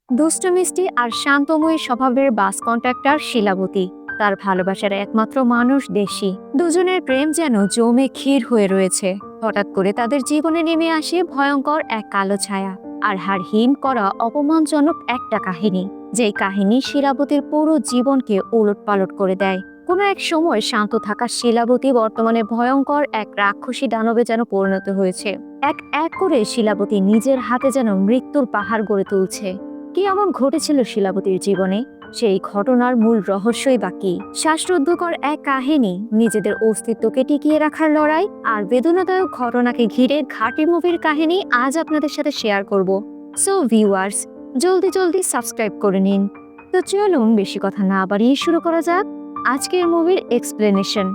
দুষ্টু মিষ্টি আর শান্তময়ী স্বভাবের বাস কন্ট্রাক্টর শিলাবতী। তার ভালোবাসার একমাত্র মানুষ দেশি। দুজনের প্রেম যেন জমে ক্ষীর হয়ে রয়েছে। হঠাৎ করে তাদের জীবনে নেমে আসে ভয়ঙ্কর এক কালো ছায়া আর হাড় হিম করা অপমানজনক একটা কাহিনী, যেই কাহিনী শিলাবতীর পুরো জীবনকে উলটপালট করে দেয়। কোনো এক সময় শান্ত থাকা শিলাবতী বর্তমানে ভয়ঙ্কর এক রাক্ষসী দানবে যেন পরিণত হয়েছে। এক এক করে শিলাবতী নিজের হাতে যেন মৃত্যুর পাহাড় গড়ে তুলছে। কি এমন ঘটেছিল শিলাবতীর জীবনে? সেই ঘটনার মূল রহস্যই বাকি শ্বাসরুদ্ধকর এক কাহিনী, নিজেদের অস্তিত্বকে টিকিয়ে রাখার লড়াই আর বেদনাদায়ক ঘটনাকে ঘিরে ঘাটি মুভির কাহিনী আজ আপনাদের সাথে শেয়ার করব। সো ভিউয়ার্স, জলদি জলদি সাবস্ক্রাইব করে নিন। তো চলুন বেশি কথা না বাড়িয়ে শুরু করা যাক আজকের মুভির এক্সপ্লেনেশন।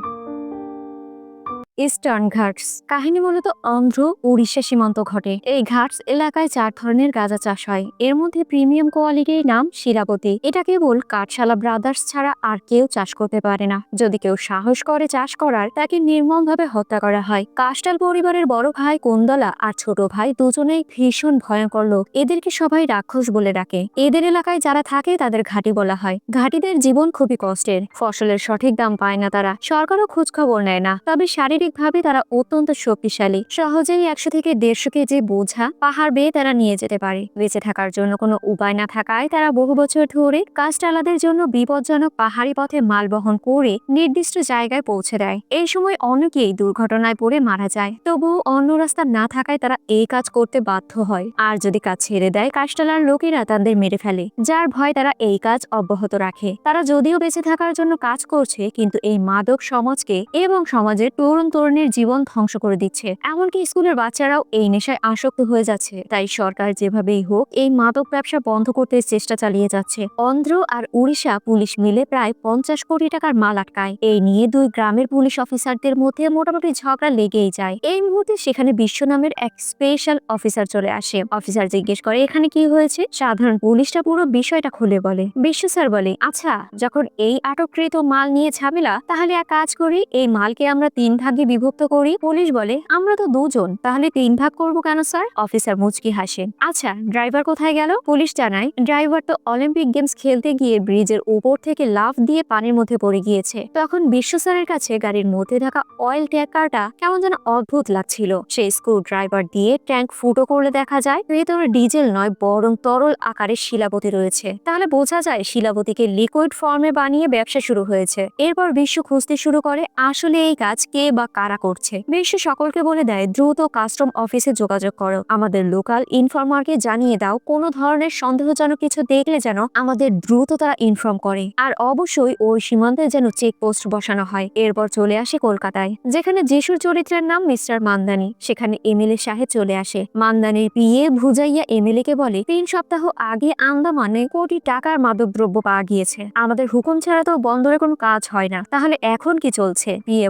ইস্টার্ন ঘাটস কাহিনী মূলত অন্ধ্র উড়িষ্যা সীমান্ত ঘটে। এই ঘাটস এলাকায় 4 ধরনের গাঁজা চাষ হয়। এর মধ্যে প্রিমিয়াম কোয়ালিটির নাম শিলাবতী। এটা কেবল কাঠশালা ব্রাদার্স ছাড়া আর কেউ চাষ করতে পারে না। যদি কেউ সাহস করে চাষ করার, তাকে নির্মমভাবে হত্যা করা হয়। কাস্টাল পরিবারের বড় ভাই কুন্দলা আর ছোট ভাই দুজনেই ভীষণ ভয়ঙ্কর লোক। এদেরকে সবাই রাক্ষস বলে ডাকে। এদের এলাকায় যারা থাকে তাদের ঘাটি বলা হয়। ঘাটিদের জীবন খুবই কষ্টের। ফসলের সঠিক দাম পায় না তারা, সরকারও খোঁজখবর নেয় না। তবে শারীরিকভাবে তারা অত্যন্ত শক্তিশালী। সহজেই 100 থেকে 150 কেজি বোঝা পাহাড় বেয়ে তারা নিয়ে যেতে পারে। বেঁচে থাকার জন্য কোনো উপায় না থাকায় তারা বহু বছর ধরে কাস্টালাদের জন্য বিপজ্জনক পাহাড়ি পথে মাল বহন করে নির্দিষ্ট জায়গায় পৌঁছে দেয়। এই সময় অনেকেই দুর্ঘটনায় পড়ে মারা যায়। তবুও অন্য রাস্তা না থাকায় তারা এই কাজ করতে বাধ্য হয়। আর যদি কাজ ছেড়ে দেয়, কাস্টালার লোকেরা তাদের মেরে ফেলে, যার ভয় তারা এই কাজ অব্যাহত রাখে। তারা যদিও বেঁচে থাকার জন্য কাজ করছে, কিন্তু এই মাদক সমাজকে এবং সমাজের তরুণ তরুণীর জীবন ধ্বংস করে দিচ্ছে। এমনকি স্কুলের বাচ্চারাও এই নেশায় আসক্ত হয়ে যাচ্ছে। তাই সরকার যেভাবেই হোক এই মাদক ব্যবসা বন্ধ করতে চেষ্টা চালিয়ে যাচ্ছে। অন্ধ্র আর উড়িষ্যা পুলিশ মিলে প্রায় 50 কোটি টাকার মাল আটকায়। এই নিয়ে দুই গ্রামের পুলিশ অফিসারদের মধ্যে মোটামুটি ঝগড়া লেগেই যায়। এই মুহূর্তে সেখানে বিশ্ব নামের এক স্পেশাল অফিসার চলে আসে। অফিসার জিজ্ঞেস করে এখানে কি হয়েছে। সাধারণ পুলিশটা পুরো বিষয়টা খুলে বলে। বিশ্ব স্যার বলে, আচ্ছা, যখন এই আটককৃত মাল নিয়ে ঝামেলা, তাহলে এক কাজ করি, এই মালকে আমরা 3 ভাগে বিভক্ত করি। পুলিশ বলে, আমরা তো 2 জন, তাহলে 3 ভাগ করবো কেন স্যার? অফিসার মুচকি হাসে। আচ্ছা, ড্রাইভার কোথায় গেল? পুলিশ জানায়, ড্রাইভার তো অলিম্পিক গেমস খেলতে গিয়ে ব্রিজের উপর থেকে লাফ দিয়ে পানির মধ্যে পড়ে গিয়েছে। তখন বিশ্ব স্যারের কাছে গাড়ির মধ্যে থাকা অয়েল ট্যাঙ্কারটা কেমন যেন অদ্ভুত লাগছিল। সেই স্ক্রু ড্রাইভার দিয়ে ট্যাঙ্ক ফুটো করলে দেখা যায় ভেতরে ডিজেল নয়, বরং তরল আকারে শিলাবতী রয়েছে। তাহলে বোঝা যায় শিলাবতীকে লিকুইড ফর্মে বানিয়ে ব্যবসা শুরু হয়েছে। এরপর বিশ্ব খুঁজতে শুরু করে আসলে এই কাজ কে বা কারা করছে। বিশ্ব সকলকে বলে দেয়, দ্রুত কাস্টম অফিসে যোগাযোগ করো, আমাদের লোকাল ইনফর্মারকে জানিয়ে দাও, কোনো ধরনের সন্দেহজনক কিছু দেখলে যেন আমাদের দ্রুত তারা ইনফর্ম করে। আর অবশ্যই ওই সীমান্তে যেন চেকপোস্ট বসানো হয়। এরপর চলে আসে কলকাতায়, যেখানে যিশুর চরিত্রের নাম মিস্টার মান্দানি। সেখানে এমএলএ সাহেব চলে আসে। মান্দানির পিএ ভুজাইয়া এমএলএ কে বলে, 3 সপ্তাহ আগে আন্দামানে কোটি টাকার মাদকদ্রব্য পাওয়া গিয়েছে। আমাদের হুকুম ছাড়া তো বন্দরে কোনো কাজ হয় না, তাহলে এখন কি চলছে? পিএ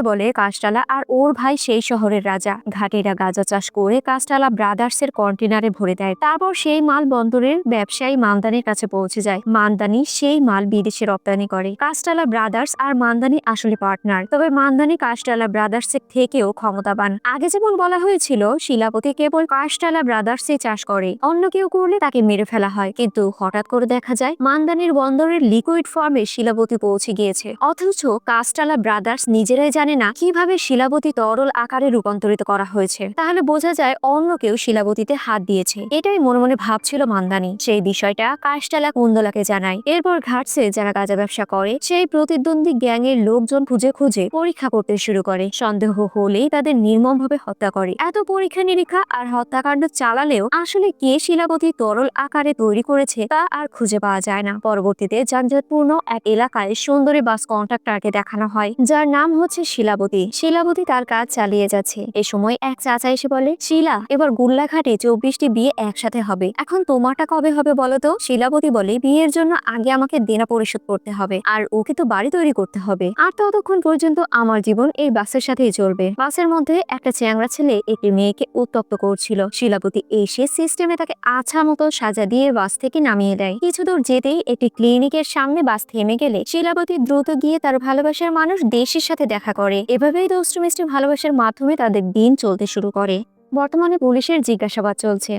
বলে কাস্টালা আর ওর ভাই সেই শহরের রাজা। ঘাটিরা গাঁজা চাষ করে কাস্টালা ব্রাদার্সের কন্টেনারে ভরে দেয়। তারপর সেই মাল বন্দরের ব্যবসায়ী মান্দানির কাছে পৌঁছে যায়। মান্দানি সেই মাল বিদেশে রপ্তানি করে। কাস্টালা ব্রাদার্স আর মান্দানি আসলে পার্টনার, তবে মান্দানি কাস্টালা ব্রাদার্সের থেকেও ক্ষমতাবান। আগে যেমন বলা হয়েছিল শিলাবতী কেবল কাস্টালা ব্রাদার্সে চাষ করে, অন্য কেউ করলে তাকে মেরে ফেলা হয়। কিন্তু হঠাৎ করে দেখা যায় মান্দানির বন্দরের লিকুইড ফর্মে শিলাবতী পৌঁছে গিয়েছে। অথচ কাস্টালা ব্রাদার্স নিজেরাই জানে না কিভাবে শিলাবতী তরল আকারে রূপান্তরিত করা হয়েছে। তাহলে বোঝা যায় অন্য কেউ শিলাবতীতে হাত দিয়েছে। এটাই মনে মনে ভাবছিল মান্দানি। সেই বিষয়টা কাস্টালা কুন্দলাকে জানায়। এরপর ঘাটসে যারা গাঁজা ব্যবসা করে সেই প্রতিদ্বন্দ্বী গ্যাং এর লোকজন খুঁজে খুঁজে পরীক্ষা করতে শুরু করে। সন্দেহ হলেই তাদের নির্মমভাবে হত্যা করে। এত পরীক্ষা নিরীক্ষা আর হত্যাকাণ্ড চালালেও আসলে কে শিলাবতী তরল আকারে তৈরি করেছে তা আর খুঁজে পাওয়া যায় না। পরবর্তীতে যানজটপূর্ণ এক এলাকায় সুন্দরী বাস কন্ট্রাক্টরকে দেখানো হয়, যার নাম হচ্ছে শিলাবতী। শিলাবতী তার কাজ চালিয়ে যাচ্ছে। এ সময় এক চাচা এসে বলে, শিলা, এবার গুল্লাঘাটে 24টি বিয়ে একসাথে হবে, এখন তোমারটা কবে হবে বলো তো? শিলাবতী বলে, বিয়ের জন্য আগে আমাকে দেনা পরিশোধ করতে হবে, আর ওকে তো বাড়ি তৈরি করতে হবে, আর ততক্ষণ পর্যন্ত আমার জীবন এই বাসের সাথেই চলবে। বাসের মধ্যে একটা চ্যাংড়া ছেলে একটি মেয়েকে উত্তপ্ত করছিল। শিলাবতী এসে সিস্টেমে তাকে আছা মতো সাজা দিয়ে বাস থেকে নামিয়ে দেয়। কিছু দূর যেতেই একটি ক্লিনিকের সামনে বাস থেমে গেলে শিলাবতী দ্রুত গিয়ে তার ভালোবাসার মানুষ দেশের সাথে দেখা করে। এভাবেই দুষ্টু মিষ্টি ভালোবাসার মাধ্যমে তাদের দিন চলতে শুরু করে। বর্তমানে পুলিশের জিজ্ঞাসাবাদ চলছে।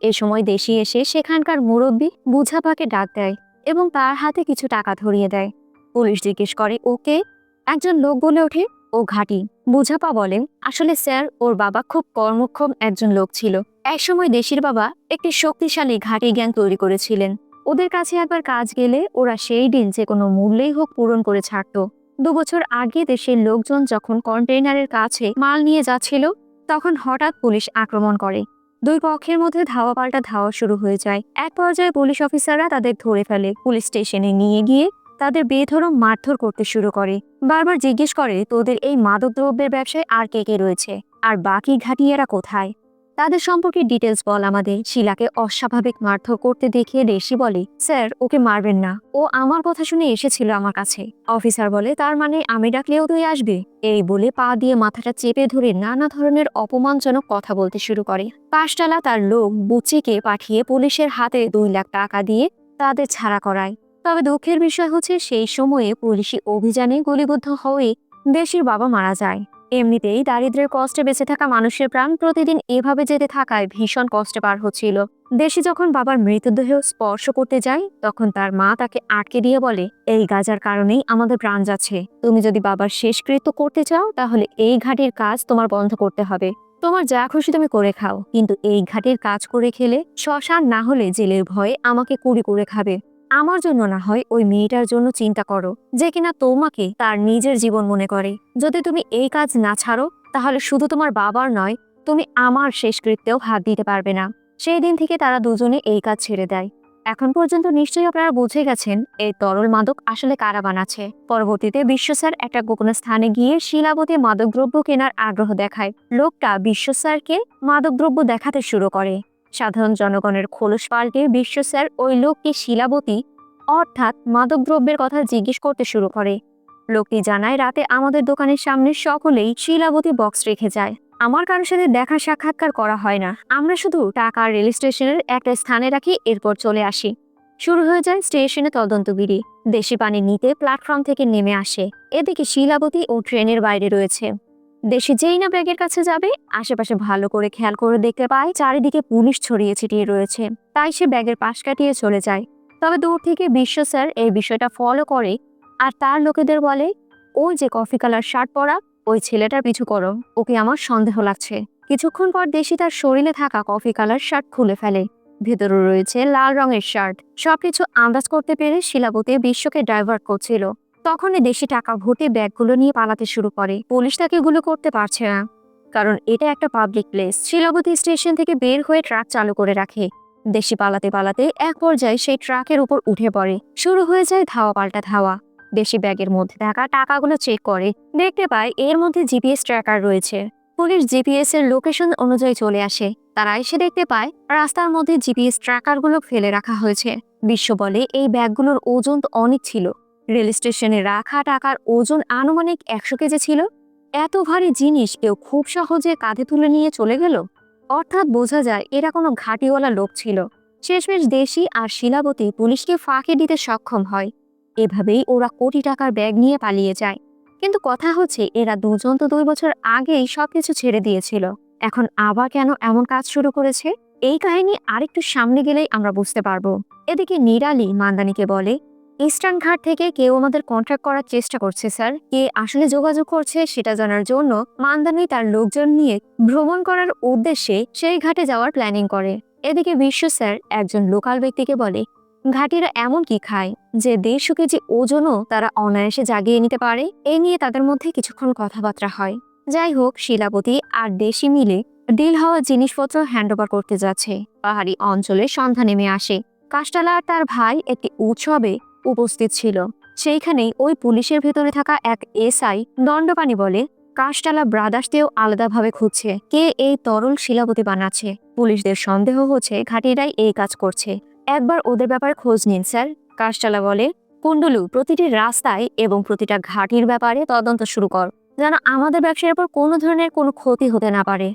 এ সময় দেশি এসে সেখানকার মুরব্বী বুঝাপাকে ডাক দেয় এবং তার হাতে কিছু টাকা ধরিয়ে দেয়। পুলিশ জিজ্ঞেস করে ওকে। একজন লোক বলে ওঠে ও ঘাঁটি। বুঝাপা বলেন আসলে স্যার, ওর বাবা খুব কর্মক্ষম একজন লোক ছিল। একসময় দেশির বাবা একটি শক্তিশালী ঘাঁটি জ্ঞান তৈরি করেছিলেন। ওদের কাছে একবার কাজ গেলে ওরা সেই দিন যে কোনো মূল্যেই হোক পূরণ করে ছাড়ত। 2 বছর আগে দেশের লোকজন যখন কন্টেইনারের কাছে মাল নিয়ে যাচ্ছিল, তখন হঠাৎ পুলিশ আক্রমণ করে। দুই পক্ষের মধ্যে ধাওয়া পাল্টা ধাওয়া শুরু হয়ে যায়। এক পর্যায়ে পুলিশ অফিসাররা তাদের ধরে ফেলে, পুলিশ স্টেশনে নিয়ে গিয়ে তাদের বেধড়ক মারধর করতে শুরু করে। বারবার জিজ্ঞেস করে তোদের এই মাদকদ্রব্যের ব্যবসায় আর কে কে রয়েছে, আর বাকি ঘাটিয়ারা কোথায়, তাদের সম্পর্কে ডিটেলস বল আমাদের। শিলাকে অস্বাভাবিক মারধর করতে দেখে ঋষি বলে স্যার, ওকে মারবেন না, ও আমার কথা শুনে এসেছিল আমার কাছে। অফিসার বলে তার মানে আমি ডাকলেও তুই আসবে? এই বলে পা দিয়ে মাথাটা চেপে ধরে নানা ধরনের অপমানজনক কথা বলতে শুরু করে। পাঁচতলা তার লোক বুচিকে পাঠিয়ে পুলিশের হাতে 2 লাখ টাকা দিয়ে তাদের ছাড়া করায়। তবে দুঃখের বিষয় হচ্ছে সেই সময়ে পুলিশি অভিযানে গুলিবিদ্ধ হয়ে দেশির বাবা মারা যায়। এমনিতেই দারিদ্র্যের কষ্টে বেঁচে থাকা মানুষের প্রাণ প্রতিদিন এভাবে যেতে থাকায় ভীষণ কষ্টে পার হচ্ছিল। দেশি যখন বাবার মৃতদেহ স্পর্শ করতে যায়, তখন তার মা তাকে আটকে দিয়ে বলে এই গাজার কারণেই আমাদের প্রাণ যাচ্ছে। তুমি যদি বাবার শেষকৃত্য করতে চাও তাহলে এই ঘাটির কাজ তোমার বন্ধ করতে হবে। তোমার যা খুশি তুমি করে খাও, কিন্তু এই ঘাটির কাজ করে খেলে শ্মশান না হলে জেলের ভয়ে আমাকে কুড়ি করে খাবে। আমার জন্য না হয় ওই মেয়েটার জন্য চিন্তা করো, যে কিনা তোমাকে তার নিজের জীবন মনে করে। যদি তুমি এই কাজ না ছাড়ো তাহলে শুধু তোমার বাবার নয়, তুমি আমার শেষকৃত্যেও হাত দিতে পারবে না। সেই দিন থেকে তারা দুজনে এই কাজ ছেড়ে দেয়। এখন পর্যন্ত নিশ্চয়ই আপনারা বুঝে গেছেন এই তরল মাদক আসলে কারা বানাচ্ছে। পরবর্তীতে বিশ্ব স্যার একটা গোপন স্থানে গিয়ে শিলাবতী মাদকদ্রব্য কেনার আগ্রহ দেখায়। লোকটা বিশ্ব স্যারকে মাদকদ্রব্য দেখাতে শুরু করে। সাধারণ জনগণের খোলস পাল্টে বিশ্ব স্যার ওই লোককে শিলাবতী অর্থাৎ মাদকদ্রব্যের কথা জিজ্ঞেস করতে শুরু করে। লোকটি জানায় রাতে আমাদের দোকানের সামনে সকলেই শিলাবতী বক্স রেখে যায়। আমার কারোর সাথে দেখা সাক্ষাৎকার করা হয় না, আমরা শুধু টাকা রেল স্টেশনের একটা স্থানে রাখি, এরপর চলে আসি। শুরু হয়ে যায় স্টেশনে তদন্তগিরি। দেশি পানি নিতে প্ল্যাটফর্ম থেকে নেমে আসে। এদিকে শিলাবতী ও ট্রেনের বাইরে রয়েছে। দেশি যেই না ব্যাগের কাছে যাবে, আশেপাশে ভালো করে খেয়াল করে দেখতে পায় চারিদিকে পুলিশ ছড়িয়ে ছিটিয়ে রয়েছে। তাই সে ব্যাগের পাশ কাটিয়ে চলে যায়। তবে দূর থেকে বিশ্ব স্যার এই বিষয়টা ফলো করে আর তার লোকেদের বলে ওই যে কফি কালার শার্ট পরা ওই ছেলেটার পিছু করো, ওকে আমার সন্দেহ লাগছে। কিছুক্ষণ পর দেশি তার শরীরে থাকা কফি কালার শার্ট খুলে ফেলে। ভেতরে রয়েছে লাল রঙের শার্ট। সবকিছু আন্দাজ করতে পেরে শিলাবতী বিশ্বকে ডাইভার্ট করছিল। তখনই দেশি টাকা ভর্তি ব্যাগগুলো নিয়ে পালাতে শুরু করে। পুলিশ তাকে এগুলো করতে পারছে না, কারণ এটা একটা পাবলিক প্লেস। শিলাবতী স্টেশন থেকে বের হয়ে ট্রাক চালু করে রাখে। দেশি পালাতে পালাতে এক পর্যায়ে সেই ট্রাকের উপর উঠে পড়ে। শুরু হয়ে যায় ধাওয়া পাল্টা ধাওয়া। দেশি ব্যাগের মধ্যে থাকা টাকাগুলো চেক করে, দেখতে পায় এর মধ্যে জিপিএস ট্র্যাকার রয়েছে। পুলিশ জিপিএস এর লোকেশন অনুযায়ী চলে আসে। তারা এসে দেখতে পায় রাস্তার মধ্যে জিপিএস ট্র্যাকারগুলো ফেলে রাখা হয়েছে। বিশ্ব বলে এই ব্যাগগুলোর ওজন তো অনেক ছিল। রেল স্টেশনে রাখা টাকার ওজন আনুমানিক 100 কেজি ছিল। এত ভারী জিনিস কেউ খুব সহজে কাঁধে তুলে নিয়ে চলে গেল। অর্থাৎ বোঝা যায় এরা কোনো ঘাটিওয়ালা লোক ছিল। শেষমেশ দেশি আর শিলাবতী পুলিশকে ফাঁকি দিতে সক্ষম হয়। এভাবেই ওরা কোটি টাকার ব্যাগ নিয়ে পালিয়ে যায়। কিন্তু কথা হচ্ছে এরা দুজন তো 2 বছর আগেই সবকিছু ছেড়ে দিয়েছিল, এখন আবার কেন এমন কাজ শুরু করেছে? এই কাহিনী আরেকটু সামনে গেলেই আমরা বুঝতে পারবো। এদিকে নিরালি মান্দানিকে বলে ইস্টার্ন ঘাট থেকে কেউ আমাদের কন্ট্যাক্ট করার চেষ্টা করছে স্যার। কে আসলে যোগাযোগ করছে সেটা জানার জন্য মান্দানি তার লোকজন নিয়ে ভ্রমণ করার উদ্দেশ্যে সেই ঘাটে যাওয়ার প্ল্যানিং করে। এদিকে বিশ্ব স্যার একজন লোকাল ব্যক্তিকে বলে ঘাটিরা এমন কি খায় যে 150 কেজি ওজনও তারা অনায়াসে জাগিয়ে নিতে পারে। এই নিয়ে তাদের মধ্যে কিছুক্ষণ কথাবার্তা হয়। যাই হোক, শিলাবতী আর দেশি মিলে ডিল হওয়া জিনিসপত্র হ্যান্ডওভার করতে যাচ্ছে। পাহাড়ি অঞ্চলে সন্ধ্যা নেমে আসে। কাষ্টালা আর তার ভাই একটি উৎসবে উপস্থিত ছিল। সেইখানেই ওই পুলিশের ভেতরে থাকা এক এসআই দণ্ডপানি বলে কাষ্টালা ব্রাদার্সকেও আলাদাভাবে খুঁজছে কে এই তরল শিলাবতী বানাচ্ছে। পুলিশদের সন্দেহ হচ্ছে ঘাটিরাই এই কাজ করছে, একবার ওদের ব্যাপারে খোঁজ নিন স্যার। কাষ্টালা বলে কুণ্ডলু, প্রতিটি রাস্তায় এবং প্রতিটা ঘাটির ব্যাপারে তদন্ত শুরু কর, যেন আমাদের ব্যবসার উপর কোনো ধরনের কোনো ক্ষতি হতে না পারে।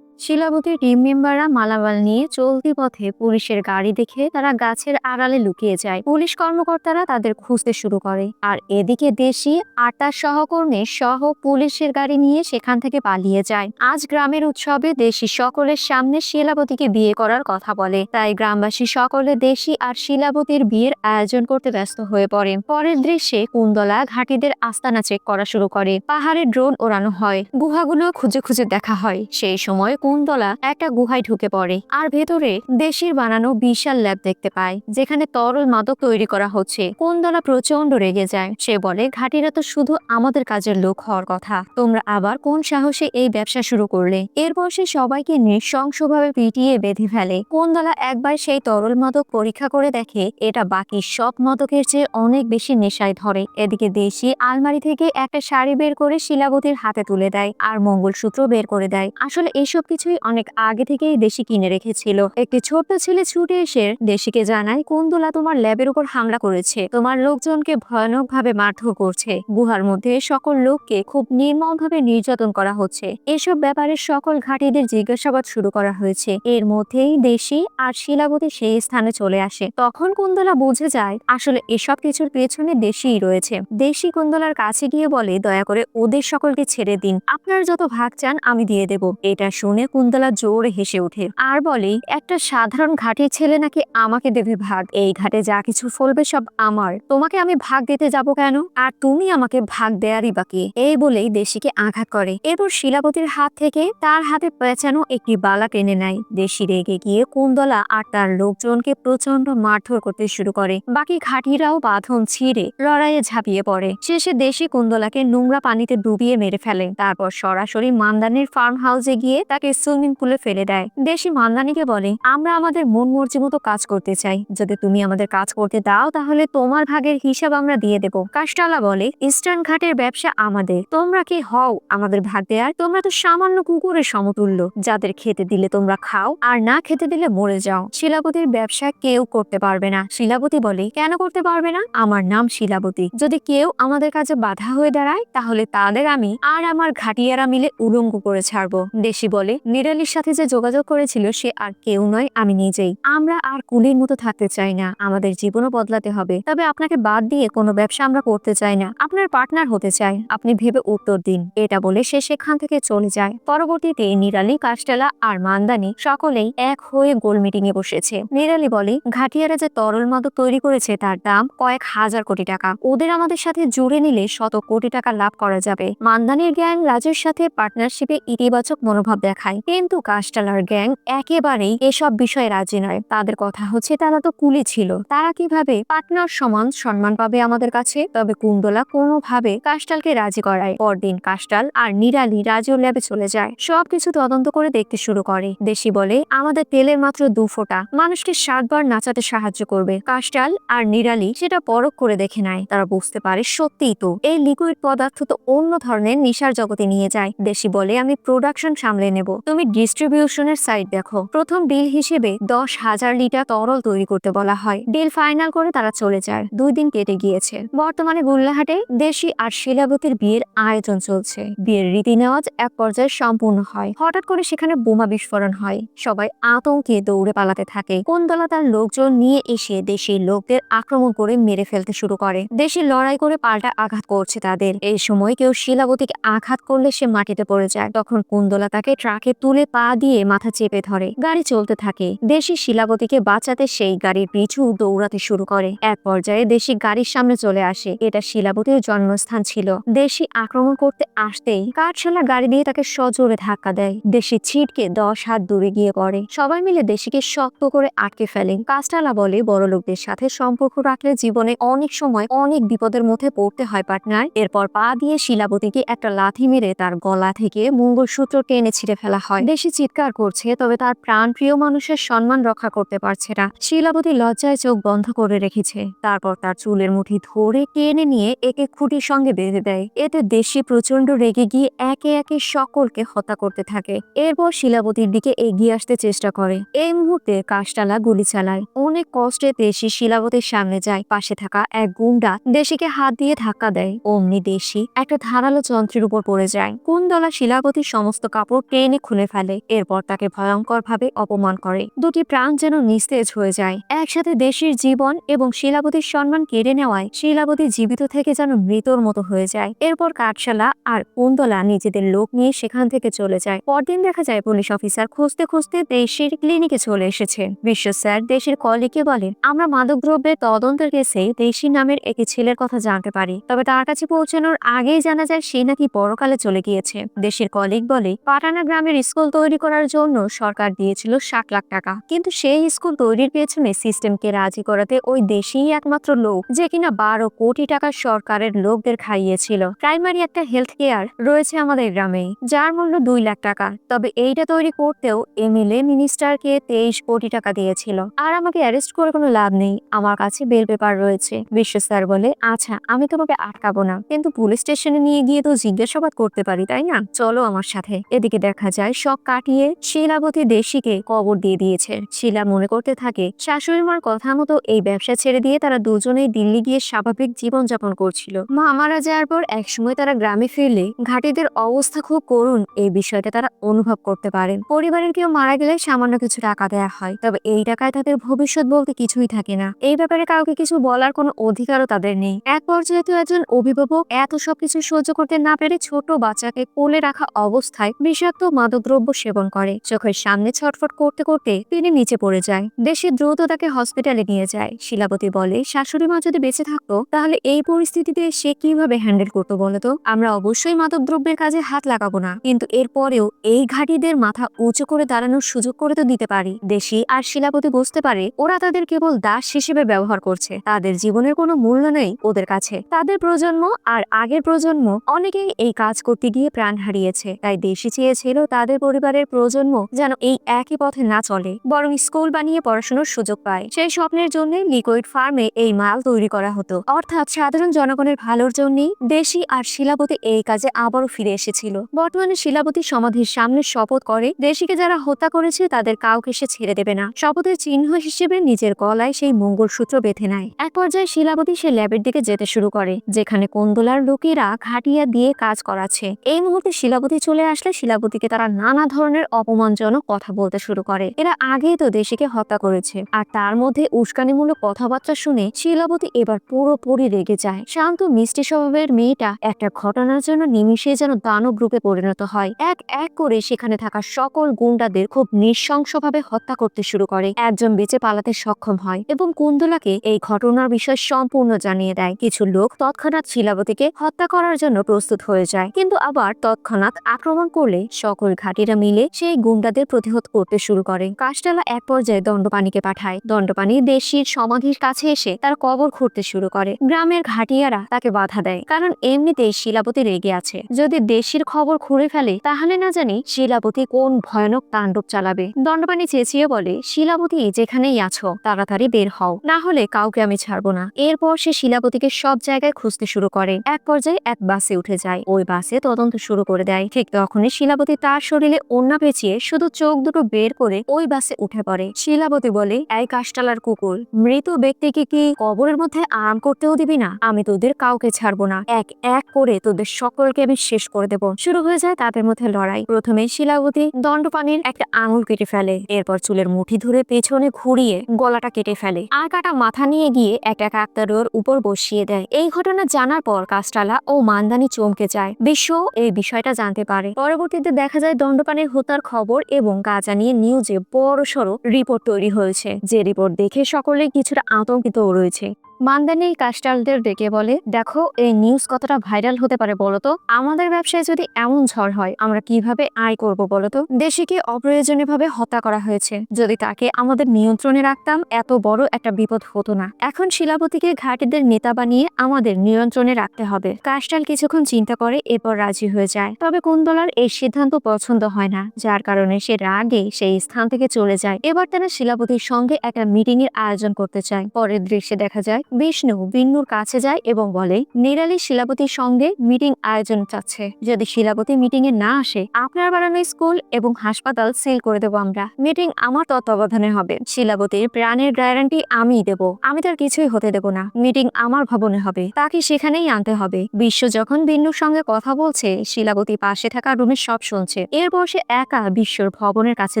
শিলাবতীর টিম মেম্বাররা মালামাল নিয়ে চলতি পথে পুলিশের গাড়ি দেখে তারা গাছের আড়ালে লুকিয়ে যায়। পুলিশ কর্মকর্তারা তাদের খুঁজতে শুরু করে, আর এদিকে দেশি আর তার সহকর্মী সহ পুলিশের গাড়ি নিয়ে সেখান থেকে পালিয়ে যায়। আজ গ্রামের উৎসবে দেশি সকলের সামনে শিলাবতীকে বিয়ে করার কথা বলে, তাই গ্রামবাসী সকলে দেশি আর শিলাবতীর বিয়ের আয়োজন করতে ব্যস্ত হয়ে পড়ে। পরের দৃশ্যে কুন্দলা ঘাটিদের আস্তানা চেক করা শুরু করে। পাহাড়ে ড্রোন ওড়ানো হয়, গুহাগুলো খুঁজে খুঁজে দেখা হয়। সেই সময় কুন্দলা একটা গুহায় ঢুকে পড়ে আর ভেতরে দেশির বানানো বিশাল ল্যাব দেখতে পায়, যেখানে তরল মাদক তৈরি করা হচ্ছে। কুন্দলা প্রচন্ড রেগে যায়। সে বলে, ঘাটিরা তো শুধু আমাদের কাজের লোক হওয়ার কথা, তোমরা আবার কোন সাহসে এই ব্যবসা শুরু করলে? এরপর সে সবাইকে নৃশংসভাবে পিটিয়ে বেঁধে ফেলে। কুন্দলা একবার সেই তরল মাদক পরীক্ষা করে দেখে এটা বাকি সব মাদকের চেয়ে অনেক বেশি নেশায় ধরে। এদিকে দেশি আলমারি থেকে একটা শাড়ি বের করে শিলাবতীর হাতে তুলে দেয় আর মঙ্গলসূত্র বের করে দেয়। আসলে এইসব কিছুই অনেক আগে থেকেই দেশি কিনে রেখেছিল। একটি ছোট্ট ছেলে ছুটে এসে দেশিকে জানায়, কুন্দলা তোমার ল্যাবের উপর হামলা করেছে, তোমার লোকজনকে ভয়ানক ভাবে মারধর করছে, গুহার মধ্যে সকল লোককে খুব নির্মমভাবে নির্যাতন করা হচ্ছে। এসব ব্যাপারে সকল ঘাটিদের জিজ্ঞাসাবাদ শুরু করা হয়েছে। এর মধ্যেই দেশি আর শিলাবতী সেই স্থানে চলে আসে। তখন কুন্দলা বুঝে যায় আসলে এসব কিছুর পেছনে দেশিই রয়েছে। দেশি কুন্দলার কাছে গিয়ে বলে, দয়া করে ওদের সকলকে ছেড়ে দিন, আপনার যত ভাগ চান আমি দিয়ে দেব। এটা শুনে কুন্দলা জোরে হেসে ওঠে আর বলে, একটা সাধারণ ঘাটির ছেলে নাকি আমাকে দেবে ভাগ? এই ঘাটে যা কিছু ফলবে সব আমার, তোমাকে আমি ভাগ দিতে যাব কেন? আর তুমি আমাকে ভাগ দেয়ারই বাকি। এই বলেই দেশিকে আঘাত করে। এরপর শিলাবতীর হাত থেকে তার হাতে পেঁচানো একটি বালা টেনে নেয়। দেশি রেগে গিয়ে কুন্দলা আর তার লোকজনকে প্রচন্ড মারধর করতে শুরু করে। বাকি ঘাটিরাও বাঁধন ছিঁড়ে লড়াইয়ে ঝাঁপিয়ে পড়ে। শেষে দেশি কুন্দলাকে নোংরা পানিতে ডুবিয়ে মেরে ফেলে। তারপর সরাসরি মান্দানির ফার্ম হাউসে গিয়ে তাকে সুইমিং পুলে ফেলে দেয়। দেশি মান্দানিকে বলে, আমরা আমাদের মন মর্জি মতো কাজ করতে চাই, যদি তুমি আমাদের কাজ করতে দাও তাহলে তোমার ভাগের হিসাব আমরা দিয়ে দেব। কাষ্টালা বলে, ইস্টার্ন ঘাটের ব্যবসা আমাদের, তোমরা কি হও আমাদের ভাগ দেয়ার? তোমরা তো সামান্য কুকুরের সমতুল্য, যাদের খেতে দিলে তোমরা খাও আর না খেতে দিলে মরে যাও। শিলাবতীর ব্যবসা কেউ করতে পারবে না। শিলাবতী বলে, কেন করতে পারবে না? আমার নাম শিলাবতী, যদি কেউ আমাদের কাছে বাধা হয়ে দাঁড়ায় তাহলে তাদের আমি আর আমার ঘাটিয়ারা মিলে উলঙ্গ করে ছাড়বো। দেশি বলে, নিরালির সাথে যে যোগাযোগ করেছিল সে আর কেউ নয়, আমি নিজেই। আমরা আর কুলির মতো থাকতে চাই না, আমাদের জীবনও বদলাতে হবে। তবে আপনাকে বাদ দিয়ে কোনো ব্যবসা আমরা করতে চাই না, আপনার পার্টনার হতে চাই, আপনি ভেবে উত্তর দিন। এটা বলে সে সেখান থেকে চলে যায়। পরবর্তীতে নিরালি, কাষ্টালা আর মান্দানি সকলেই এক হয়ে গোল মিটিং এ বসেছে। নিরালি বলে, ঘাটিয়ারা যে তরল মাদক তৈরি করেছে তার দাম কয়েক হাজার কোটি টাকা, ওদের আমাদের সাথে জুড়ে নিলে শত কোটি টাকা লাভ করা যাবে। মান্দানির গ্যাং রাজুর সাথে পার্টনারশিপে ইতিবাচক মনোভাব দেখায়, কিন্তু কাষ্টালার গ্যাং একেবারেই এসব বিষয়ে রাজি নয়। তাদের কথা হচ্ছে, তারা তো কুলি ছিল, তারা কিভাবে পার্টনার সমান সম্মান পাবে আমাদের কাছে? তবে কুন্দলা কোনোভাবে কাষ্টালকে রাজি করায়। পরদিন কাষ্টাল আর নিরালি রাজুর ল্যাবে চলে যায়, সবকিছু তদন্ত করে দেখতে শুরু করে। দেশি বলে, আমাদের তেলের মাত্র 2 ফোঁটা মানুষকে 7 বার নাচাতে সাহায্য করবে। কাষ্টাল আর নিরালি সেটা পরখ করে দেখে নেয়। তারা বুঝতে পারে সত্যিই তো এই লিকুইড পদার্থ তো অন্য ধরনের নেশার জগতে নিয়ে যায়। দেশি বলে, আমি প্রোডাকশন সামলে নেব, তুমি ডিস্ট্রিবিউশনের সাইড দেখো। প্রথম ডিল হিসেবে 10,000 লিটার তরল তৈরি করতে বলা হয়। ডিল ফাইনাল করে তারা চলে যায়। 2 দিন কেটে গিয়েছে। বর্তমানে গুল্লাহাটে দেশি আর শিলাবতীর বিয়ের আয়োজন চলছে। বিয়ের রীতি নেওয়াজ এক পর্যায়ে সম্পূর্ণ হয়। হঠাৎ করে সেখানে বোমা বিস্ফোরণ হয়, সবাই আতঙ্কে দৌড়ে পালাতে থাকে। কুন্দলা তার লোকজন নিয়ে এসে দেশি লোকদের আক্রমণ করে মেরে ফেলতে শুরু করে। দেশি লড়াই করে পাল্টা আঘাত করছে তাদের। এই সময় কেউ শিলাবতীকে আঘাত করলে সে মাটিতে পড়ে যায়। তখন কুন্দলা তাকে ট্রাকে তুলে পা দিয়ে মাথা চেপে ধরে। গাড়ি চলতে থাকে। দেশি শিলাবতীকে বাঁচাতে সেই গাড়ির পিছু দৌড়াতে শুরু করে। এক পর্যায়ে দেশি গাড়ির সামনে চলে আসে। এটা শিলাবতীর জন্মস্থান ছিল। দেশি আক্রমণ করতে আসতেই কাঠশালা গাড়ি দিয়ে তাকে সজোরে ধাক্কা দেয়। দেশি ছিটকে 10 হাত দূরে গিয়ে পড়ে। সবাই মিলে দেশিকে শক্ত করে আটকে ফেলে। কাষ্টালা বলে, বড় লোকদের সাথে সম্পর্ক রাখলে জীবনে অনেক সময় অনেক বিপদের মধ্যে পড়তে হয় পার্টনার। এরপর পা দিয়ে শিলাবতীকে একটা লাথি মেরে তার গলা থেকে মঙ্গলসূত্র টেনে ছিঁড়ে ফেলা হয়। দেশি চিৎকার করছে, তবে তার প্রাণ প্রিয় মানুষের সম্মান রক্ষা করতে পারছে না। শিলাবতী লজ্জায় চোখ বন্ধ করে রেখেছে। তারপর তার চুলের মুঠি ধরে টেনে নিয়ে একে খুঁটির সঙ্গে বেঁধে দেয়। এতে দেশি প্রচন্ড রেগে গিয়ে একে একে সকলকে হত্যা করতে থাকে। এরপর শিলাবতীর দিকে এগিয়ে আসতে চেষ্টা করে। এই মুহূর্তে কাষ্টালা গুলি চালায়। অনেক কষ্টে দেশি শিলাবতীর সামনে যায়। পাশে থাকা এক গুন্ডা দেশিকে হাত দিয়ে ধাক্কা দেয়। অমনি দেশি একটা ধারালো যন্ত্রের উপর পড়ে যায়। কুন্দলা শিলাবতীর সমস্ত কাপড় টেনে খুলে ফেলে। এরপর তাকে ভয়ঙ্কর ভাবে অপমান করে। দুটি প্রাণ যেন নিস্তেজ হয়ে যায়। একসাথে দেশের জীবন এবং শিলাবতীর সম্মান কেড়ে নেওয়ায় শিলাবতী জীবিত থেকে যেন মৃতর মতো হয়ে যায়। এরপর কাঠশালা আর কুন্তলা নিজেদের লোক নিয়ে সেখান থেকে চলে যায়। পরদিন দেখা যায় পুলিশ অফিসার খুঁজতে খুঁজতে দেশের ক্লিনিকে চলে এসেছে। বিশ্ব স্যার দেশের কলিগকে বলেন, আমরা মাদকদ্রব্যের তদন্তের কেসে দেশি নামের একটি ছেলের কথা জানতে পারি, তবে তার কাছে পৌঁছানোর আগেই জানা যায় সে নাকি পরকালে চলে গিয়েছে। দেশের কলিগ বলে, পাটানা গ্রামের স্কুল তৈরি করার জন্য সরকার দিয়েছিল 60 লাখ টাকা, কিন্তু সেই স্কুল তৈরির পেছনে সিস্টেমকে রাজি করাতে ওই দেশেই একমাত্র লোক যে কিনা 12 কোটি টাকা সরকারের লোকদের খাইয়েছিল। প্রাইমারি একটা হেলথ কেয়ার রয়েছে আমাদের গ্রামে, যার মূল্য 2 লাখ টাকা। তবে এইটা তৈরি করতেও এমএলএ মিনিস্টারকে 23 কোটি টাকা দিয়েছিল। আর আমাকে অ্যারেস্ট করে কোনো লাভ নেই, আমার কাছে বেল পেপার রয়েছে। বিশ্ব স্যার বলে, আচ্ছা আমি তোমাকে আটকাবো না, কিন্তু পুলিশ স্টেশনে নিয়ে গিয়ে তো জিজ্ঞাসাবাদ করতে পারি, তাই না? চলো আমার সাথে। এদিকে দেখা যায় শখ কাটিয়ে শিলাবতী দেশিকে কবর দিয়ে দিয়েছে। শিলা মনে করতে থাকে শাশুড়ি মার কথা মতো এই ব্যবসা ছেড়ে দিয়ে তারা দুজনেই দিল্লি গিয়ে স্বাভাবিক জীবনযাপন করছিল। মা মারা যাওয়ার পর একসময় তারা গ্রামে ফিরলে ঘাটিদের অবস্থা খুব করুণ, এই বিষয়টা তারা অনুভব করতে পারেন। পরিবারের কেউ মারা গেলে সামান্য কিছু টাকা দেয়া হয়, তবে এই টাকায় তাদের ভবিষ্যৎ বলতে কিছুই থাকে না। এই ব্যাপারে কাউকে কিছু বলার কোনো অধিকারও তাদের নেই। এক পর্যায়ে তো একজন অভিভাবক এত সবকিছু সহ্য করতে না পেরে ছোট বাচ্চাকে কোলে রাখা অবস্থায় বিষাক্ত মাদকদ্রব্য সেবন করে। চোখের সামনে ছটফট করতে করতে তিনি নিচে পড়ে যায়। দেশে দ্রুত তাকে হসপিটালে নিয়ে যায়। শিলাবতী বলে, শাশুড়ি মা যদি বেঁচে থাকতো তাহলে এই পরিস্থিতিতে সে কিভাবে হ্যান্ডেল করতো বলতো? আমরা অবশ্যই মাদকদ্রব্যের কাজে হাত লাগাবো না, কিন্তু এরপরেও এই ঘাটিদের মাথা উঁচু করে দাঁড়ানোর সুযোগ করে তো দিতে পারি। দেশি আর শিলাবতী বুঝতে পারে ওরা তাদের কেবল দাস হিসেবে ব্যবহার করছে, তাদের জীবনের কোনো মূল্য নেই ওদের কাছে। তাদের প্রজন্ম আর আগের প্রজন্ম অনেকেই এই কাজ করতে গিয়ে প্রাণ হারিয়েছে। তাই দেশি চেয়েছিল তাদের পরিবারের প্রজন্ম যেন এই একই পথে না চলে, বরং স্কুল বানিয়ে পড়াশোনার সুযোগ পায়। সেই স্বপ্নের জন্য লিকুইড ফার্মে এই মাল তৈরি করা হতো, অর্থাৎ সাধারণ জনগণের ভালোর জন্যই দেশি আর শিলাবতী এই কাজে আবারও ফিরে এসেছিল। বর্তমানে শিলাবতী সমাধির সামনে শপথ করে দেশিকে যারা হত্যা করেছে তাদের কাউকে সে ছেড়ে দেবে না। শপথের চিহ্ন হিসেবে নিজের গলায় সেই মঙ্গলসূত্র বেঁধে নেয়। এক পর্যায়ে শিলাবতী সে ল্যাবের দিকে যেতে শুরু করে, যেখানে কুন্তলার লোকেরা ঘাটিয়া দিয়ে কাজ করাচ্ছে। এই মুহূর্তে শিলাবতী চলে আসলে শিলাবতীকে তারা নানা ধরনের অপমানজনক কথা বলতে শুরু করে। এরা আগেই তো দেশিকে হত্যা করেছে, আর তার মধ্যে উস্কানিমূলক কথাবার্তা শুনে শিলাবতী এবার পুরোপুরি রেগে যায়। শান্ত মিষ্টি স্বভাবের মেয়েটা একটা ঘটনার জন্য নিমিষে যেন দানব রূপে পরিণত হয়। এক এক করে সেখানে থাকা সকল গুন্ডাদের খুব নৃশংসভাবে হত্যা করতে শুরু করে। একজন বেঁচে পালাতে সক্ষম হয় এবং কুন্তলাকে এই ঘটনার বিষয় সম্পূর্ণ জানিয়ে দেয়। কিছু লোক তৎক্ষণাৎ শিলাবতীকে হত্যা করার জন্য প্রস্তুত হয়ে যায়, কিন্তু আবার তৎক্ষণাৎ আক্রমণ করলে সকল ঘাটিরা মিলে সেই গুন্ডাদের প্রতিহত করতে শুরু করে। কাশটালা এক পর্যায়ে দণ্ডপানিকে পাঠায়। দণ্ডপানি দেশির সমাধির কাছে এসে তার কবর খুঁড়তে শুরু করে। গ্রামের ঘাটিয়ারা তাকে বাধা দেয়, কারণ এমনিতেই শিলাবতী রেগে আছে। যদি দেশির খবর খুঁড়ে ফেলে তাহলে না জানি শিলাবতী কোন ভয়ানক তাণ্ডব চালাবে। দণ্ডপানি চেঁচিয়ে বলে, শিলাবতী যেখানেই আছো তাড়াতাড়ি বের হও, না হলে কাউকে আমি ছাড়বো না। এরপর সে শিলাবতীকে সব জায়গায় খুঁজতে শুরু করে। এক পর্যায়ে এক বাসে উঠে যায়। ওই বাসে তদন্ত শুরু করে দেয়। ঠিক তখনই শিলাবতী তার শরীরে ওড়না পেঁচিয়ে শুধু চোখ দুটো বের করে ওই বাসে উঠে পড়ে। শিলাবতী বলে, এই কাশটালার কুকুর, মৃত ব্যক্তিকে কি কবরের মধ্যে আরাম করতেও দিবি না? আমি তোদের কাউকে ছাড়বো না, এক এক করে তোদের সকলকে আমি শেষ করে দেব। শুরু হয়ে যায় তাদের মধ্যে লড়াই। প্রথমে শিলাবতী দণ্ডপানির একটা আঙুল কেটে ফেলে, এরপর চুলের মুঠি ধরে পেছনে ঘুরিয়ে গলাটা কেটে ফেলে, আর কাটা মাথা নিয়ে গিয়ে একটা কাকতারুয়ার উপর বসিয়ে দেয়। এই ঘটনা জানার পর কাশটালা ও মান্দানি চমকে যায়। বিশ্ব এই বিষয়টা জানতে পারে। পরবর্তীতে দেখা যায় দণ্ডপানির হত্যার খবর এবং গাঁজা নিয়ে নিউজে বড়সড় রিপোর্ট তৈরি হয়েছে, যে রিপোর্ট দেখে সকলেই কিছুটা আতঙ্কিত রয়েছে। মান্দানি কাস্টালদের ডেকে বলে, দেখো এই নিউজ কতটা ভাইরাল হতে পারে বলতো? আমাদের ব্যবসায় যদি এমন ঝড় হয় আমরা কিভাবে আয় করব বলতো? দেশিকে অপ্রয়োজনীয়ভাবে হত্যা করা হয়েছে, যদি তাকে আমাদের নিয়ন্ত্রণে রাখতাম এত বড় একটা বিপদ হতো না। এখন শিলাবতীকে ঘাটিদের নেতা বানিয়ে আমাদের নিয়ন্ত্রণে রাখতে হবে। কাস্টাল কিছুক্ষণ চিন্তা করে, এরপর রাজি হয়ে যায়। তবে কুন্তলার এই সিদ্ধান্ত পছন্দ হয় না, যার কারণে সে রাগে সেই স্থান থেকে চলে যায়। এবার তারা শিলাবতীর সঙ্গে একটা মিটিং এর আয়োজন করতে চায়। পরের দৃশ্যে দেখা যায় বিষ্ণু বিন্নুর কাছে যায় এবং বলে নিরালি শিলাবতীর সঙ্গে মিটিং আয়োজন চাচ্ছে। যদি শিলাবতী মিটিং এ না আসে আপনার বানানো স্কুল এবং হাসপাতাল সিল করে দেবো আমরা। মিটিং আমার তত্ত্বাবধানে হবে। শিলাবতীর প্রাণের গ্যারান্টি আমিই দেব। আমি তার কিছুই হতে দেব না। মিটিং আমার ভবনে হবে, তাকে সেখানেই আনতে হবে। বিশ্ব যখন বিন্নুর সঙ্গে কথা বলছে শিলাবতী পাশে থাকা রুমে সব শুনছে। এরপর সে একা বিশ্বর ভবনের কাছে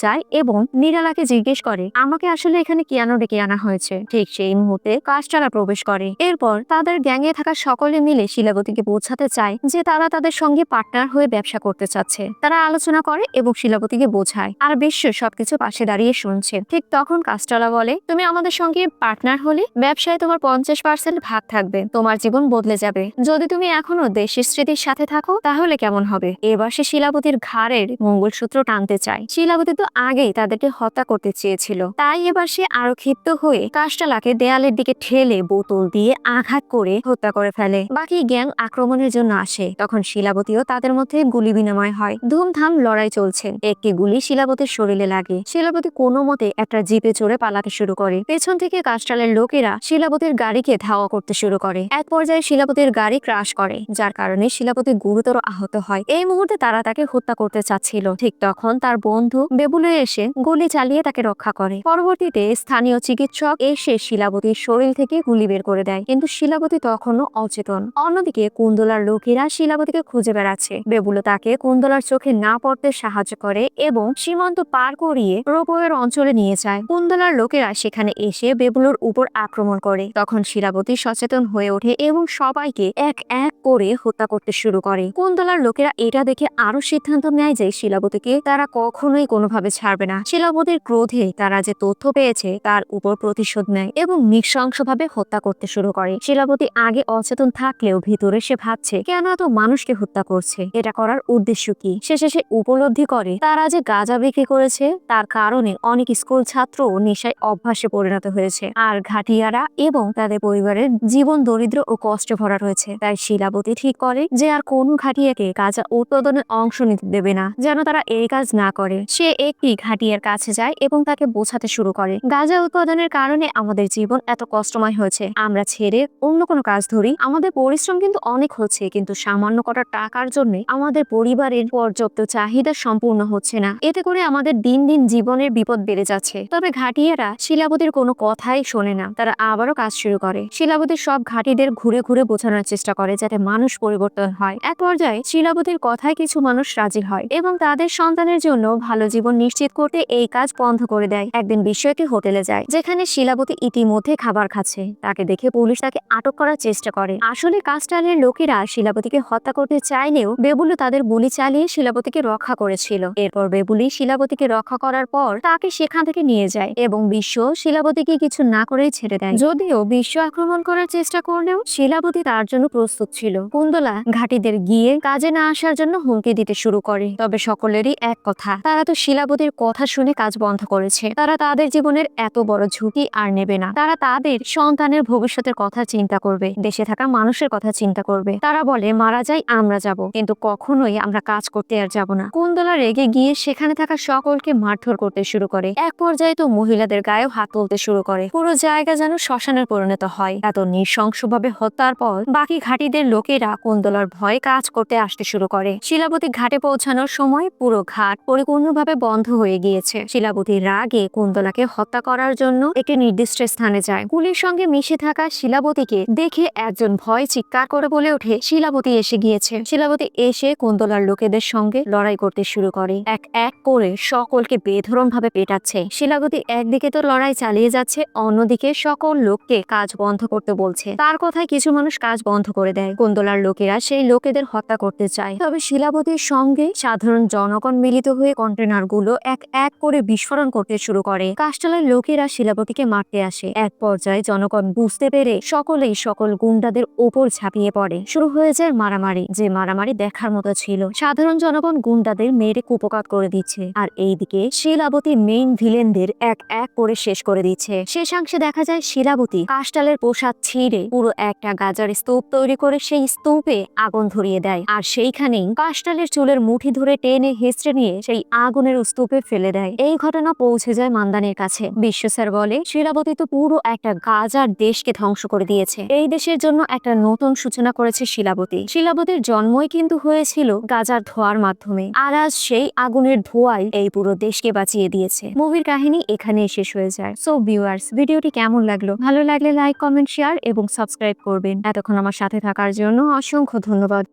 যায় এবং নিরালাকে জিজ্ঞেস করে আমাকে আসলে এখানে কেন ডেকে আনা হয়েছে। ঠিক সেই মুহূর্তে কাস্টারা প্রবেশ করে। এরপর তাদের গ্যাংয়ে থাকা সকলে মিলে শিলাবতীকে বোঝাতে চায় যে তারা তাদের সঙ্গে পার্টনার হয়ে ব্যবসা করতে চাচ্ছে। তারা আলোচনা করে এবং শিলাবতীকে বোঝায়, আর বিশ্ব সবকিছু পাশে দাঁড়িয়ে শুনছে। ঠিক তখন কাস্টারা বলে তুমি আমাদের সঙ্গে পার্টনার হলে ব্যবসায় তোমার 50% ভাগ থাকবে। তোমার জীবন বদলে যাবে। যদি তুমি এখনো দেশের স্মৃতির সাথে থাকো তাহলে কেমন হবে। এবার সে শিলাবতীর ঘাড়ের মঙ্গলসূত্র টানতে চায়। শিলাবতী তো আগেই তাদেরকে হত্যা করতে চেয়েছিল, তাই এবার সে আরো ক্ষিপ্ত হয়ে কাস্টালাকে দেয়ালের দিকে ঠেলে বোতল দিয়ে আঘাত করে হত্যা করে ফেলে। বাকি গ্যাং আক্রমণের জন্য আসে। তখন শিলাবতীও তাদের মধ্যে গুলি বিনিময় হয়। ধুমধাম লড়াই চলছে। একটি গুলি শিলাবতীর শরীরে লাগে। শিলাবতী কোনো মতে একটা জিপে চড়ে পালাতে শুরু করে। পেছন থেকে কাস্টালের লোকেরা শিলাবতীর গাড়িকে ধাওয়া করতে শুরু করে। এক পর্যায়ে শিলাবতীর গাড়ি ক্রাশ করে, যার কারণে শিলাবতী গুরুতর আহত হয়। এই মুহূর্তে তারা তাকে হত্যা করতে চাচ্ছিল। ঠিক তখন তার বন্ধু বেবুলে এসে গুলি চালিয়ে তাকে রক্ষা করে। পরবর্তীতে স্থানীয় চিকিৎসক এসে শিলাবতীর শরীর থেকে গুলি বের করে দেয়, কিন্তু শিলাবতী তখনও অচেতন। অন্যদিকে কুন্দলার লোকেরা শিলাবতীকে খুঁজে বেড়াচ্ছে। বেবুলো তাকে কুন্দলার চোখে না পড়তে সাহায্য করে এবং সীমান্ত পার করিয়ে রোপওয়ের অঞ্চলে নিয়ে যায়। কুন্দলার লোকেরা সেখানে এসে বেবুলোর উপর আক্রমণ করে। তখন শিলাবতী সচেতন হয়ে ওঠে এবং সবাইকে এক এক করে হত্যা করতে শুরু করে। কুন্দলার লোকেরা এটা দেখে আরো সিদ্ধান্ত নেয় যে শিলাবতীকে তারা কখনোই কোনোভাবে ছাড়বে না। শিলাবতীর ক্রোধে তারা যে তথ্য পেয়েছে তার উপর প্রতিশোধ নেয় এবং নৃশংসভাবে হত্যা করতে শুরু করে। শিলাবতী আগে অচেতন থাকলেও ভিতরে সে ভাবছে কেন এত মানুষকে হত্যা করছে, এটা করার উদ্দেশ্য কি। শেষে সে উপলব্ধি করে তারা যে গাঁজা বিক্রি করেছে তার কারণে অনেক স্কুল ছাত্র নেশায় অভ্যাসে পরিণত হয়েছে, আর ঘাটিয়ারা এবং তাদের পরিবারের জীবন দরিদ্র ও কষ্টে ভরা রয়েছে। তাই শিলাবতী ঠিক করে যে আর কোনো ঘাটিয়াকে গাঁজা উৎপাদনের অংশ নিতে দেবে না, যেন তারা এই কাজ না করে। সে একটি ঘাটিয়ার কাছে যায় এবং তাকে বোঝাতে শুরু করে গাঁজা উৎপাদনের কারণে আমাদের জীবন এত কষ্টময় হয়েছে। আমরা ছেড়ে অন্য কোনো কাজ ধরি। আমাদের পরিশ্রম কিন্তু অনেক হচ্ছে, কিন্তু সামান্য কটা টাকার জন্য আমাদের পরিবারের পর্যাপ্ত চাহিদা সম্পূর্ণ হচ্ছে না। এতে করে আমাদের দিন দিন জীবনের বিপদ বেড়ে যাচ্ছে। তবে ঘাটিয়ারা শিলাবতীর কোনো কথাই শোনে না। তারা আবারও কাজ শুরু করে। শিলাবতীর সব ঘাটিদের ঘুরে ঘুরে বোঝানোর চেষ্টা করে যাতে মানুষ পরিবর্তন হয়। এক পর্যায়ে শিলাবতীর কথায় কিছু মানুষ রাজি হয় এবং তাদের সন্তানের জন্য ভালো জীবন নিশ্চিত করতে এই কাজ বন্ধ করে দেয়। একদিন বিশ্ব একটি হোটেলে যায় যেখানে শিলাবতী ইতিমধ্যে খাবার খাচ্ছে। তাকে দেখে পুলিশ তাকে আটক করার চেষ্টা করে। আসলে কাস্টালের লোকেরা শিলাবতীকে হত্যা করতে চাইলেও বেবুলু তাদের গুলি চালিয়ে শিলাবতীকে রক্ষা করেছিল। এরপর বেবুলি শিলাবতীকে রক্ষা করার পর তাকে সেখান থেকে নিয়ে যায় এবং বিশ্ব শিলাবতীকে কিছু না করেই ছেড়ে দেয়। যদিও বিশ্ব আক্রমণ করার চেষ্টা করলেও শিলাবতী তার জন্য প্রস্তুত ছিল। কুন্দলা ঘাটিদের গিয়ে কাজে না আসার জন্য হুমকি দিতে শুরু করে। তবে সকলেরই এক কথা, তারা তো শিলাবতীর কথা শুনে কাজ বন্ধ করেছে। তারা তাদের জীবনের এত বড় ঝুঁকি আর নেবে না। তারা তাদের সন্তানের ভবিষ্যতের কথা চিন্তা করবে, দেশে থাকা মানুষের কথা চিন্তা করবে। তারা বলে মারা যাই আমরা যাব, কিন্তু কখনোই আমরা কাজ করতে আর যাব না। কুন্দলা রেগে গিয়ে সেখানে থাকা সকলকে মারধর করতে শুরু করে। এক পর্যায়ে তো মহিলাদের গায়েও হাত তুলতে শুরু করে। পুরো জায়গা যেন শ্মশানের পরিণত হয়। এত নৃশংসভাবে হত্যার পর বাকি ঘাটিদের লোকেরা কুন্দলার ভয়ে কাজ করতে আসতে শুরু করে। শিলাবতী ঘাটে পৌঁছানোর সময় পুরো ঘাট পরিপূর্ণভাবে বন্ধ হয়ে গিয়েছে। শিলাবতীর রাগে কুন্দলাকে হত্যা করার জন্য একটি নির্দিষ্ট স্থানে যায়। কুলির সঙ্গে মিশে থাকা শিলাবতীকে দেখে একজন ভয় চিৎকার করে বলে ওঠে শিলাবতী এসে গিয়েছে। শিলাবতী এসে কুন্দলার লোকেদের সঙ্গে লড়াই করতে শুরু করে। এক এক করে সকলকে বেধরম ভাবে পেটাচ্ছে। শিলাবতী একদিকে তো লড়াই চালিয়ে যাচ্ছে, অন্যদিকে সকল লোককে কাজ বন্ধ করতে বলছে। তার কথায় কিছু মানুষ কাজ বন্ধ করে দেয়। কুন্দলার লোকেরা সেই লোকেদের হত্যা করতে চায়। তবে শিলাবতীর সঙ্গে সাধারণ জনগণ মিলিত হয়ে কন্টেনার গুলো এক এক করে বিস্ফোরণ করতে শুরু করে। কাস্টালের লোকেরা শিলাবতীকে মারতে আসে। এক পর্যায়ে জনগণ বুঝতে পেরে সকলেই সকল গুন্ডাদের ওপর ঝাঁপিয়ে পড়ে। শুরু হয়ে যায় মারামারি, যে মারামারি দেখার মতো ছিল। সাধারণ জনগণ গুন্ডাদের মেরে কুপকাত করে দিচ্ছে, আর এইদিকে শিলাবতী মেইন ভিলেনদের এক এক করে শেষ করে দিচ্ছে। শেষাংশে দেখা যায় শিলাবতী কাস্টালের পোশাক ছিঁড়ে পুরো একটা গাজার স্তূপ তৈরি করে সেই স্তূপে আগুন ধরিয়ে দেয়, আর সেইখানেই কাস্টালের চুলের মুঠি ধরে টেনে হেঁচড়ে নিয়ে সেই আগুনের স্তূপে ফেলে দেয়। এই ঘটনা পৌঁছে যায় মান্দানের কাছে। বিশ্ব স্যার বলে শিলাবতী তো পুরো একটা গাজার দেশকে ধ্বংস করে দিয়েছে। এই দেশের জন্য একটা নতুন সূচনা করেছে শিলাবতী। শিলাবতীর জন্মই কিন্তু হয়েছিল গাজার ধোঁয়ার মাধ্যমে, আর আজ সেই আগুনের ধোঁয়াই এই পুরো দেশকে বাঁচিয়ে দিয়েছে। মুভির কাহিনী এখানেই শেষ হয়ে যায়। সো ভিউয়ার্স, ভিডিওটি কেমন লাগলো? ভালো লাগলে লাইক, কমেন্ট, শেয়ার এবং সাবস্ক্রাইব করবেন। এতক্ষণ আমার সাথে থাকার জন্য অসংখ্য ধন্যবাদ।